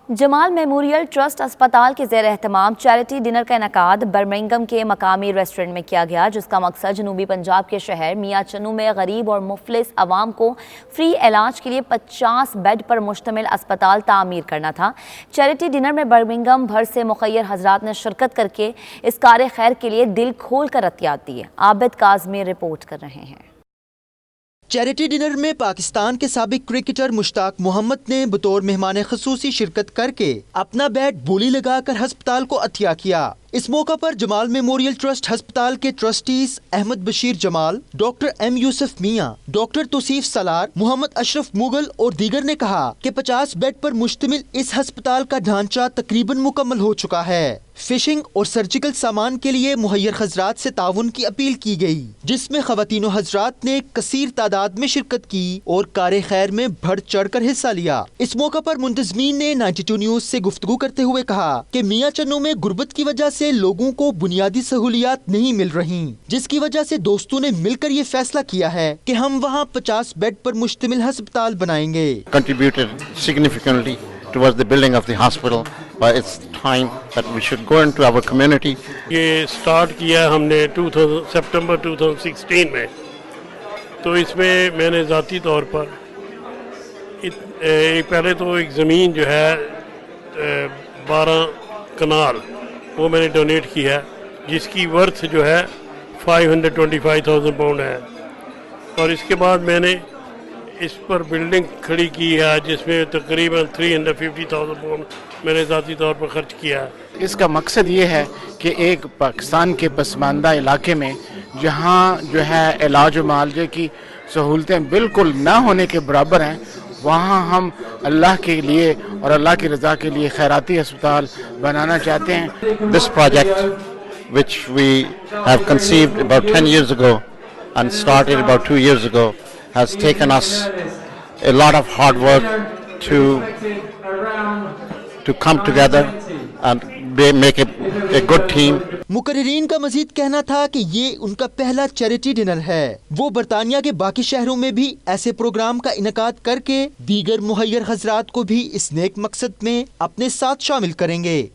جمال memorial trust اسپتال کے زیر اہتمام چیریٹی ڈنر کا انعقاد برمنگھم کے مقامی ریسٹورنٹ میں کیا گیا، جس کا مقصد جنوبی پنجاب کے شہر میاں چنو میں غریب اور مفلس عوام کو فری علاج کے لیے 50 بیڈ پر مشتمل اسپتال تعمیر کرنا تھا۔ چیریٹی ڈنر میں برمنگھم بھر سے مخیر حضرات نے شرکت کر کے اس کار خیر کے لیے دل کھول کر عطیات دیے۔ عابد کاظمی رپورٹ کر رہے ہیں۔ چیریٹی ڈنر میں پاکستان کے سابق کرکٹر مشتاق محمد نے بطور مہمان خصوصی شرکت کر کے اپنا بیٹ بولی لگا کر ہسپتال کو عطیہ کیا۔ اس موقع پر جمال میموریل ٹرسٹ ہسپتال کے ٹرسٹیز احمد بشیر جمال، ڈاکٹر ایم یوسف میاں، ڈاکٹر توصیف سالار، محمد اشرف مغل اور دیگر نے کہا کہ 50 بیڈ پر مشتمل اس ہسپتال کا ڈھانچہ تقریباً مکمل ہو چکا ہے۔ فشنگ اور سرجیکل سامان کے لیے مہیر حضرات سے تعاون کی اپیل کی گئی، جس میں خواتین و حضرات نے کثیر تعداد میں شرکت کی اور کار خیر میں بڑھ چڑھ کر حصہ لیا۔ اس موقع پر منتظمین نے 92 نیوز سے گفتگو کرتے ہوئے کہا کہ میاں چنو میں غربت کی وجہ سے لوگوں کو بنیادی سہولیات نہیں مل رہی، جس کی وجہ سے دوستوں نے مل کر یہ فیصلہ کیا ہے کہ ہم وہاں 50 بیڈ پر مشتمل ہسپتال بنائیں گے۔ Contributed significantly towards the building of the hospital, but it's time that we should go into our community. یہ سٹارٹ کیا ہم نے سپٹمبر 2016 میں، تو اس میں میں نے ذاتی طور پر پہلے تو ایک زمین جو ہے 12 کنال وہ میں نے ڈونیٹ کی ہے، جس کی ورتھ جو ہے 525,000 پاؤنڈ ہے، اور اس کے بعد میں نے اس پر بلڈنگ کھڑی کی ہے جس میں تقریباً 350,000 پاؤنڈ میں نے ذاتی طور پر خرچ کیا ہے۔ اس کا مقصد یہ ہے کہ ایک پاکستان کے پسماندہ علاقے میں جہاں جو ہے علاج و معالجے کی سہولتیں بالکل نہ ہونے کے برابر ہیں، وہاں ہم اللہ کے لیے اور اللہ کی رضا کے لیے خیراتی اسپتال بنانا چاہتے ہیں۔ This project, which we have conceived about 10 years ago and started about 2 years ago, has taken us a lot of hard work to come together and make a good team. مقررین کا مزید کہنا تھا کہ یہ ان کا پہلا چیریٹی ڈنر ہے۔ وہ برطانیہ کے باقی شہروں میں بھی ایسے پروگرام کا انعقاد کر کے دیگر مہیر حضرات کو بھی اس نیک مقصد میں اپنے ساتھ شامل کریں گے۔